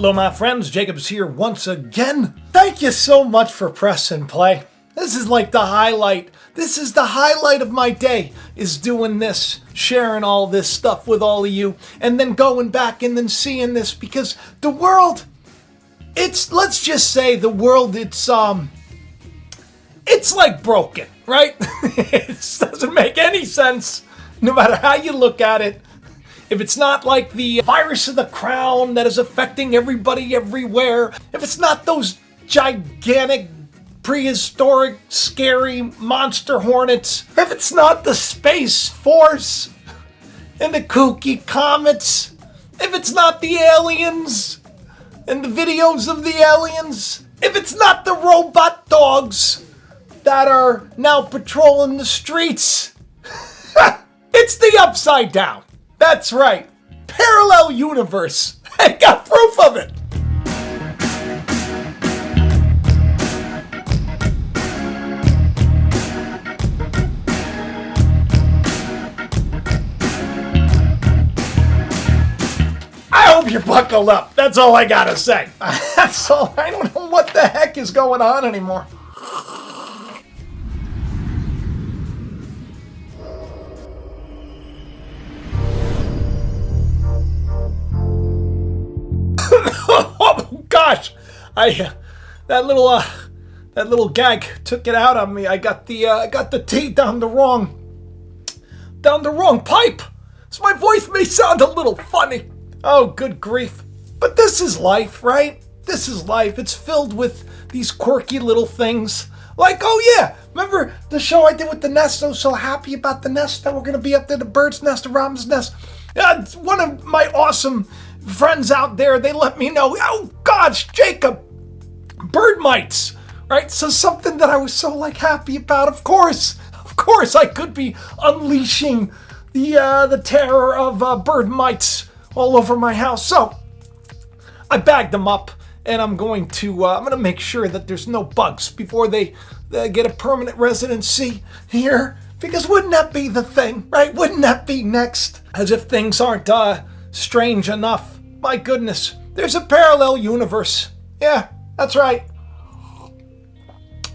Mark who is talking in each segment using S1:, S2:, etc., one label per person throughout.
S1: Hello my friends, Jacob's here once again. Thank you so much for pressing play. This is like the highlight. This is the highlight of my day, is doing this, sharing all this stuff with all of you, and then going back and then seeing this, because the world, let's just say the world, it's like broken, right? It doesn't make any sense, no matter how you look at it. If it's not like the virus of the crown that is affecting everybody everywhere, if it's not those gigantic, prehistoric, scary monster hornets, if it's not the Space Force and the kooky comets, if it's not the aliens and the videos of the aliens, if it's not the robot dogs that are now patrolling the streets, it's the Upside Down. That's right. Parallel universe. I got proof of it. I hope you buckled up. That's all I gotta say. That's all. I don't know what the heck is going on anymore. Oh gosh, that little gag took it out on me. I got the tea down the wrong pipe. So my voice may sound a little funny. Oh, good grief. But this is life, right? This is life. It's filled with these quirky little things. Like, oh yeah, remember the show I did with the nest? I was so happy about the nest that we're going to be up there, the bird's nest, the robin's nest. One of my awesome friends out there, they let me know, oh gosh, Jacob, bird mites, right? So something that I was so happy about, of course I could be unleashing the terror of bird mites all over my house. So I bagged them up, and I'm going to make sure that there's no bugs before they get a permanent residency here, because wouldn't that be the thing, right? Wouldn't that be next? As if things aren't strange enough. My goodness, there's a parallel universe. Yeah, that's right.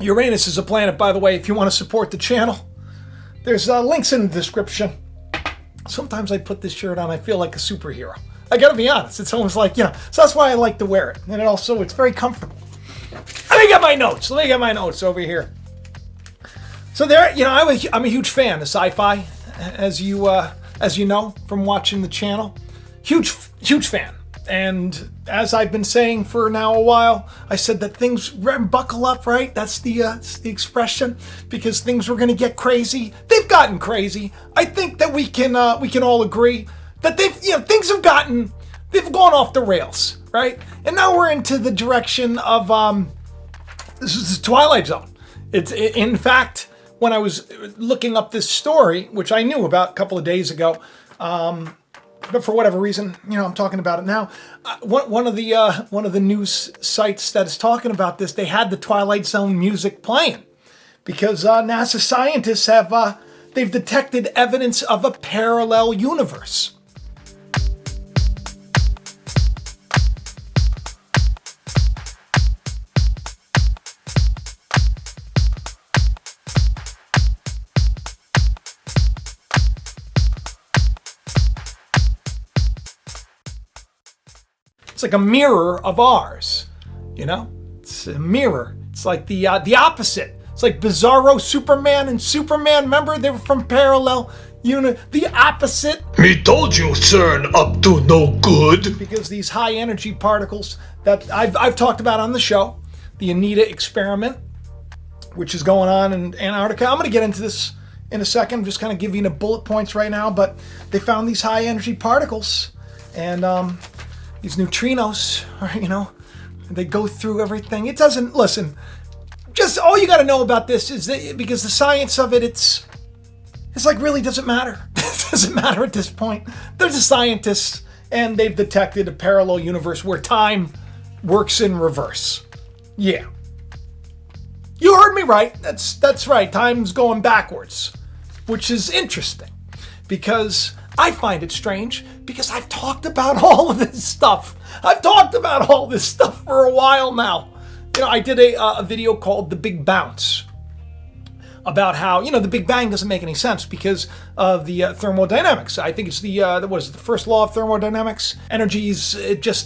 S1: Uranus is a planet, by the way, if you want to support the channel. There's links in the description. Sometimes I put this shirt on, I feel like a superhero. I gotta be honest, it's almost like, so that's why I like to wear it. And it's very comfortable. Let me get my notes over here. So there, I'm a huge fan of sci-fi, as you know from watching the channel. Huge fan. And as I've been saying for now a while, I said that things buckle up, right? That's the expression, because things were going to get crazy. They've gotten crazy. I think that we can all agree that they've gone off the rails, right? And now we're into the direction of this is the Twilight Zone. In fact, when I was looking up this story, which I knew about a couple of days ago, but for whatever reason, I'm talking about it now. One of the news sites that is talking about this, they had the Twilight Zone music playing because NASA scientists they've detected evidence of a parallel universe. It's like a mirror of ours, It's a mirror. It's like the opposite. It's like Bizarro Superman and Superman. Remember, they were from parallel the opposite.
S2: Me told you, CERN up to no good.
S1: Because these high energy particles that I've talked about on the show, the Anita experiment, which is going on in Antarctica. I'm going to get into this in a second. I'm just kind of giving the bullet points right now, but they found these high energy particles, and these neutrinos, they go through everything. It doesn't, listen, just all you got to know about this is that because the science of it, it's really doesn't matter. It doesn't matter at this point. They're the scientists, and they've detected a parallel universe where time works in reverse. Yeah. You heard me right. That's right. Time's going backwards, which is interesting because I find it strange because I've talked about all of this stuff. I've talked about all this stuff for a while now. I did a video called The Big Bounce about how, the Big Bang doesn't make any sense because of the thermodynamics. I think it's the first law of thermodynamics. Energy's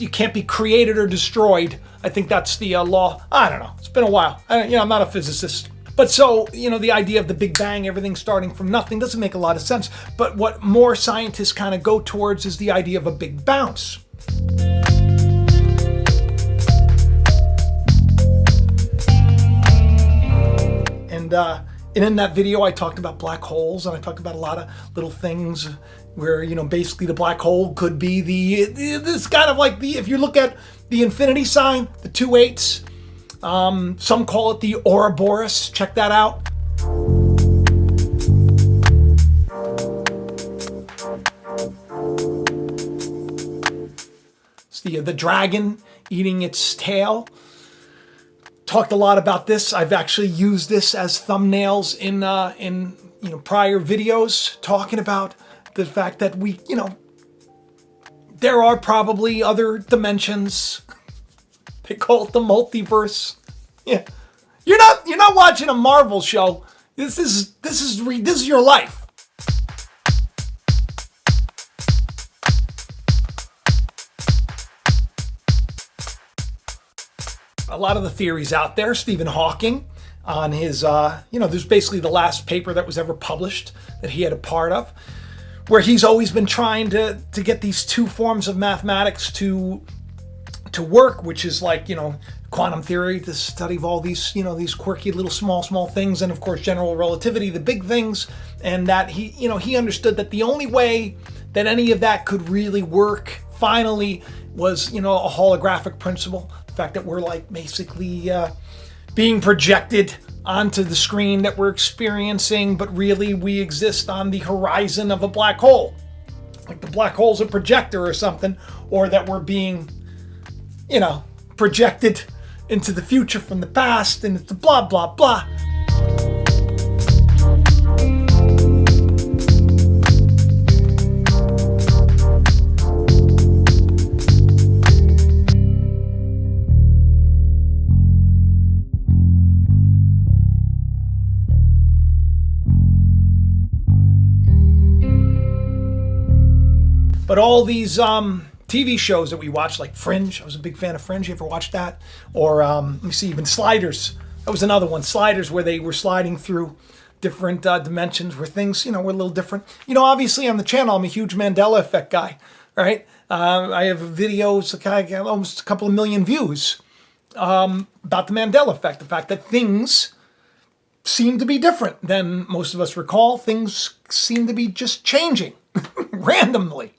S1: you can't be created or destroyed. I think that's the law. I don't know. It's been a while. I'm not a physicist. But so, the idea of the Big Bang, everything starting from nothing, doesn't make a lot of sense. But what more scientists kind of go towards is the idea of a big bounce. And in that video, I talked about black holes, and I talked about a lot of little things where, basically the black hole could be this kind of like if you look at the infinity sign, the 2 8s, some call it the Ouroboros. Check that out. It's the dragon eating its tail. Talked a lot about this. I've actually used this as thumbnails in prior videos, talking about the fact that there are probably other dimensions. They call it the multiverse. Yeah, you're not watching a Marvel show. This is your life. A lot of the theories out there, Stephen Hawking, on his, there's basically the last paper that was ever published that he had a part of, where he's always been trying to get these two forms of mathematics to work, which is like, quantum theory, the study of all these, these quirky little small things, and of course general relativity, the big things, and that he understood that the only way that any of that could really work finally was, a holographic principle. The fact that we're like basically being projected onto the screen that we're experiencing, but really we exist on the horizon of a black hole. Like the black hole's a projector or something, or that we're being, projected into the future from the past, and it's blah, blah, blah. But all these TV shows that we watch, like Fringe, I was a big fan of Fringe. You ever watched that? Or let me see, even Sliders. That was another one. Sliders, where they were sliding through different dimensions where things, were a little different. Obviously on the channel, I'm a huge Mandela Effect guy, right? I have videos, almost a couple of million views about the Mandela Effect. The fact that things seem to be different than most of us recall. Things seem to be just changing randomly.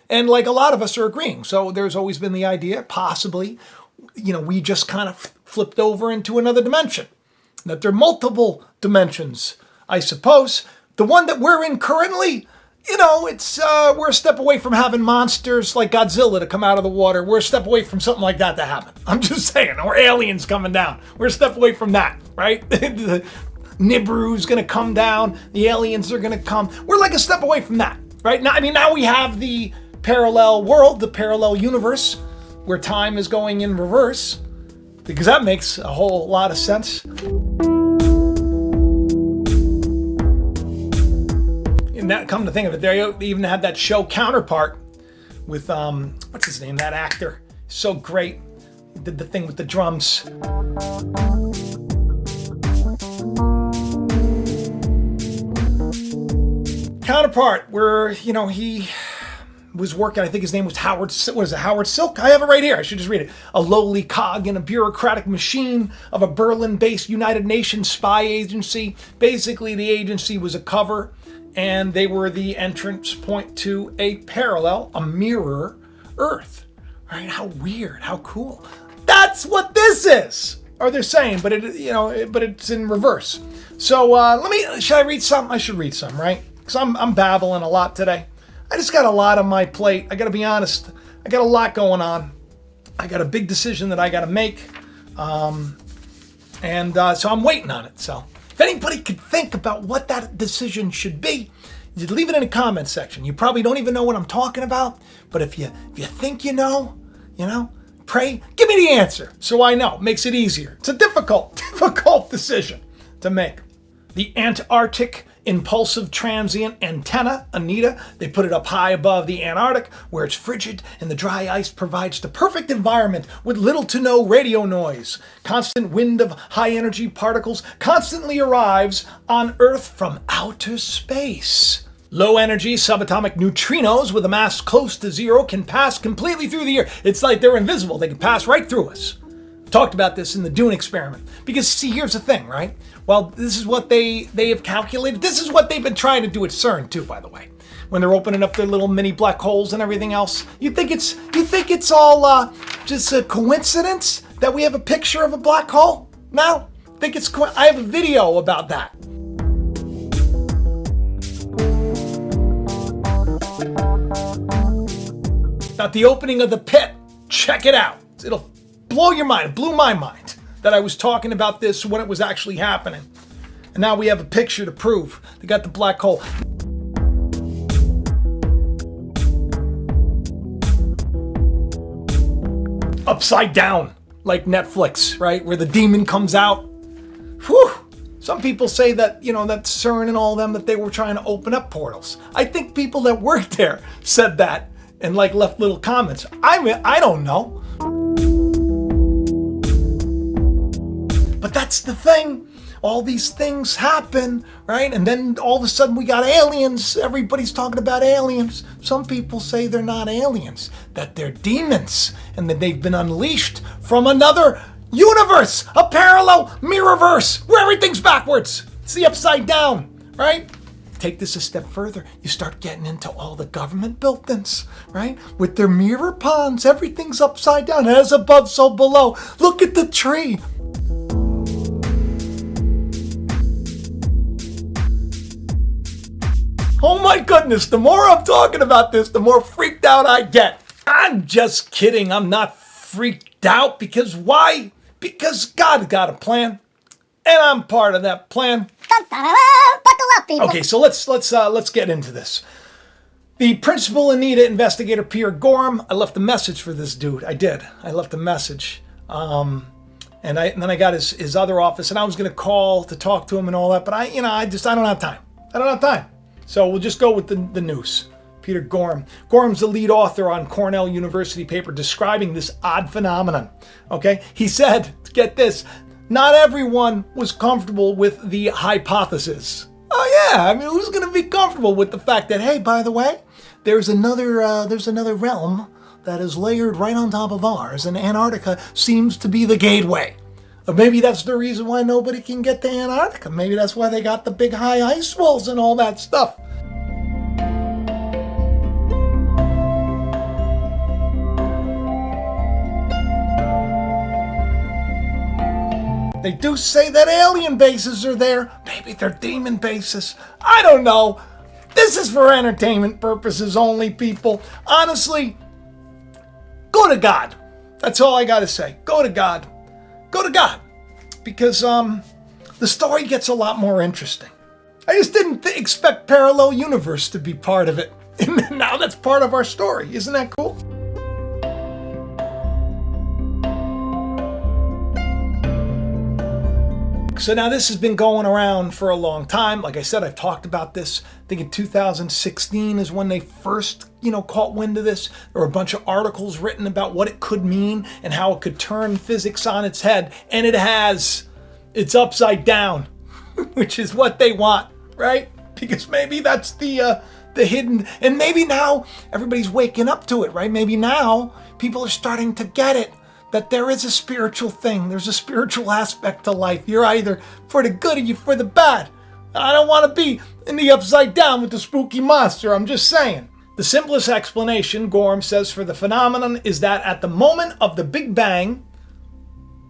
S1: And like a lot of us are agreeing. So there's always been the idea, possibly, we just kind of flipped over into another dimension. That there are multiple dimensions, I suppose. The one that we're in currently, it's we're a step away from having monsters like Godzilla to come out of the water. We're a step away from something like that to happen. I'm just saying, or aliens coming down. We're a step away from that, right? The Nibiru's going to come down. The aliens are going to come. We're like a step away from that, right? Now we have the parallel world, the parallel universe, where time is going in reverse, because that makes a whole lot of sense. And that, come to think of it, they even had that show Counterpart with what's his name? That actor, so great. He did the thing with the drums. Counterpart, where he was working, I think his name was Howard Silk? I have it right here, I should just read it. A lowly cog in a bureaucratic machine of a Berlin-based United Nations spy agency. Basically, the agency was a cover, and they were the entrance point to a parallel, a mirror Earth. Right? How weird, how cool. That's what this is! Or they're saying, but but it's in reverse. So should I read something? I should read some, right? Because I'm babbling a lot today. I just got a lot on my plate. I got to be honest. I got a lot going on. I got a big decision that I got to make. So I'm waiting on it. So if anybody could think about what that decision should be, You leave it in the comment section. You probably don't even know what I'm talking about, but if you think you know, pray, give me the answer so I know. Makes it easier. It's a difficult decision to make. The Antarctic Impulsive Transient Antenna, ANITA, they put it up high above the Antarctic where it's frigid and the dry ice provides the perfect environment with little to no radio noise. Constant wind of high energy particles constantly arrives on Earth from outer space. Low energy subatomic neutrinos with a mass close to zero can pass completely through the air. It's like they're invisible. They can pass right through us. Talked about this in the Dune experiment. Because see, here's the thing, right? Well, this is what they have calculated. This is what they've been trying to do at CERN too, by the way. When they're opening up their little mini black holes and everything else. You think it's all just a coincidence that we have a picture of a black hole? No? I have a video about that. About the opening of the pit. Check it out. It'll blow your mind. It blew my mind that I was talking about this when it was actually happening. And now we have a picture to prove. They got the black hole. Upside down, like Netflix, right? Where the demon comes out. Whew. Some people say that, that CERN and all them, that they were trying to open up portals. I think people that worked there said that and left little comments. I don't know. But that's the thing. All these things happen, right? And then all of a sudden we got aliens. Everybody's talking about aliens. Some people say they're not aliens, that they're demons, and that they've been unleashed from another universe, a parallel mirrorverse, where everything's backwards. It's the upside down, right? Take this a step further. You start getting into all the government buildings, right? With their mirror ponds, everything's upside down. As above, so below. Look at the tree. Oh my goodness, the more I'm talking about this, the more freaked out I get. I'm just kidding. I'm not freaked out because why? Because God's got a plan, and I'm part of that plan.
S3: Buckle up, people.
S1: Okay, so let's get into this. The Principal Investigator Peter Gorham. I left a message for this dude. I did. I left a message. And then I got his other office, and I was going to call to talk to him and all that, but I don't have time. I don't have time. So we'll just go with the news. Peter Gorham. Gorham's the lead author on Cornell University paper describing this odd phenomenon. Okay? He said, get this, not everyone was comfortable with the hypothesis. Oh yeah, I mean, who's going to be comfortable with the fact that, hey, by the way, there's another realm that is layered right on top of ours, and Antarctica seems to be the gateway. Or maybe that's the reason why nobody can get to Antarctica. Maybe that's why they got the big high ice walls and all that stuff. They do say that alien bases are there. Maybe they're demon bases. I don't know. This is for entertainment purposes only, people. Honestly, go to God. That's all I got to say. Go to God. Go to God. Because the story gets a lot more interesting. I just didn't expect Parallel Universe to be part of it. And now that's part of our story. Isn't that cool? So now this has been going around for a long time. Like I said, I've talked about this. I think in 2016 is when they first, caught wind of this. There were a bunch of articles written about what it could mean and how it could turn physics on its head. And it has. It's upside down, which is what they want, right? Because maybe that's the hidden, and maybe now everybody's waking up to it, right? Maybe now people are starting to get it. That there is a spiritual thing. There's a spiritual aspect to life. You're either for the good or you're for the bad. I don't want to be in the upside down with the spooky monster. I'm just saying. The simplest explanation, Gorham says, for the phenomenon is that at the moment of the Big Bang,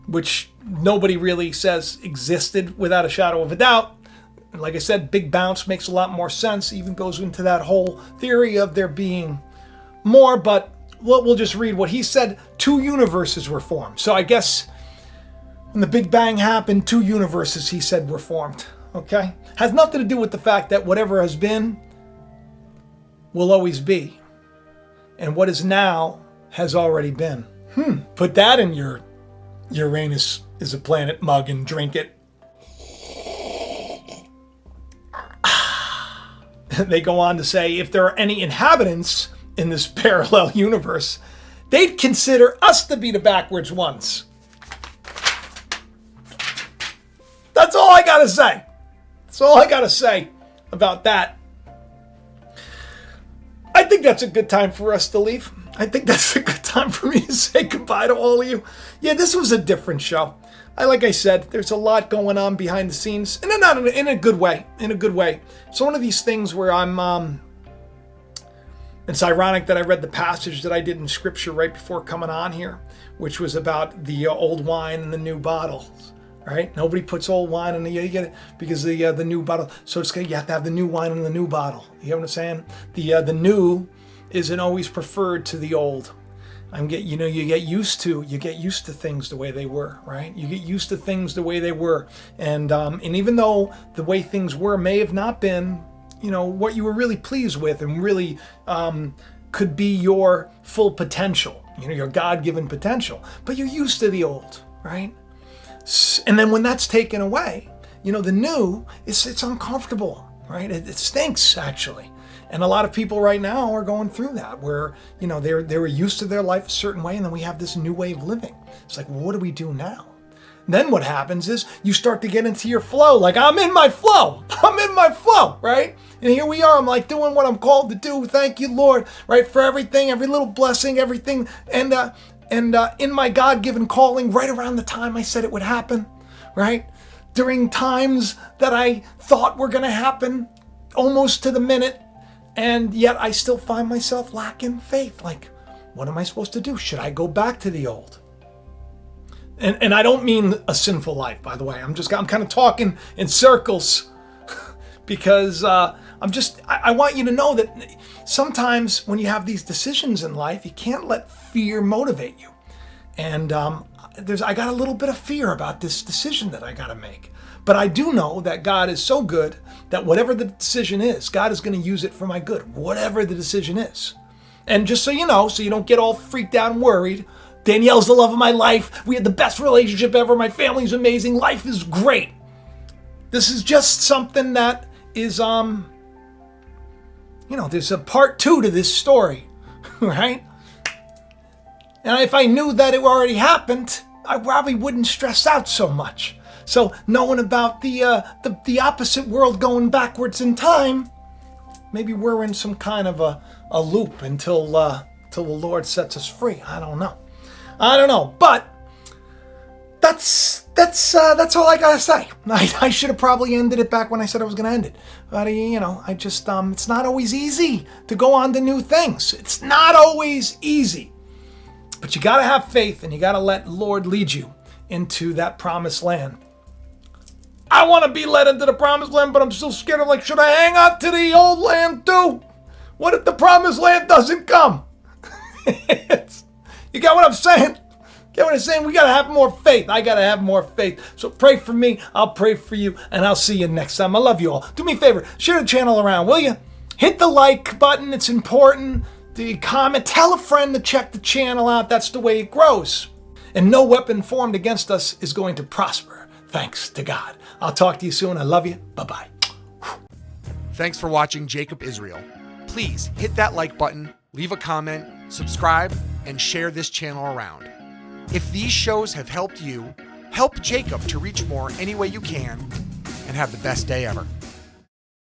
S1: which nobody really says existed without a shadow of a doubt, and like I said, Big Bounce makes a lot more sense. Even goes into that whole theory of there being more, but we'll just read what he said. 2 universes were formed. So I guess when the Big Bang happened, 2 universes, he said, were formed. Okay? Has nothing to do with the fact that whatever has been will always be, and what is now has already been. Put that in your Uranus is a planet mug and drink it. They go on to say, if there are any inhabitants in this parallel universe, they'd consider us to be the backwards ones. That's all I gotta say. That's all I gotta say about that. I think that's a good time for us to leave. I think that's a good time for me to say goodbye to all of you. Yeah, this was a different show. Like I said, there's a lot going on behind the scenes, and not in a good way. In a good way. It's one of these things where I'm. It's ironic that I read the passage that I did in Scripture right before coming on here, which was about the old wine and the new bottles. Right? Nobody puts old wine in you get it because the new bottle. So you have to have the new wine in the new bottle. You know what I'm saying? The new isn't always preferred to the old. You get used to things the way they were, right? You get used to things the way they were, and even though the way things were may have not been, what you were really pleased with and really could be your full potential, your God-given potential, but you're used to the old, right? And then when that's taken away, the new it's uncomfortable, right? It stinks actually. And a lot of people right now are going through that where, they were used to their life a certain way, and then we have this new way of living. It's like, well, what do we do now? And then what happens is you start to get into your flow. Like, I'm in my flow, right? And here we are. I'm like doing what I'm called to do. Thank you, Lord, right? For everything, every little blessing, everything. And in my God-given calling, right around the time I said it would happen, right? During times that I thought were going to happen almost to the minute. And yet I still find myself lacking faith. Like, what am I supposed to do? Should I go back to the old? And I don't mean a sinful life, by the way. I'm kind of talking in circles because I want you to know that sometimes when you have these decisions in life, you can't let fear motivate you. And I got a little bit of fear about this decision that I got to make. But I do know that God is so good that whatever the decision is, God is going to use it for my good, whatever the decision is. And just so you know, so you don't get all freaked out and worried, Danielle's the love of my life. We had the best relationship ever. My family's amazing. Life is great. This is just something that is, there's a part 2 to this story, right? And if I knew that it already happened, I probably wouldn't stress out so much. So knowing about the opposite world going backwards in time, maybe we're in some kind of a loop until the Lord sets us free. I don't know. But that's all I gotta say. I should have probably ended it back when I said I was gonna end it. But I just it's not always easy to go on to new things. It's not always easy. But you gotta have faith and you gotta let the Lord lead you into that promised land. I want to be led into the promised land, but I'm still scared of should I hang on to the old land too? What if the promised land doesn't come? You got what I'm saying? Get what I'm saying? We got to have more faith. I got to have more faith. So pray for me. I'll pray for you, and I'll see you next time. I love you all. Do me a favor. Share the channel around, will you? Hit the like button. It's important. The comment. Tell a friend to check the channel out. That's the way it grows. And no weapon formed against us is going to prosper. Thanks to God. I'll talk to you soon. I love you. Bye-bye.
S4: Thanks for watching Jacob Israel. Please hit that like button, leave a comment, subscribe, and share this channel around. If these shows have helped you, help Jacob to reach more any way you can, and have the best day ever.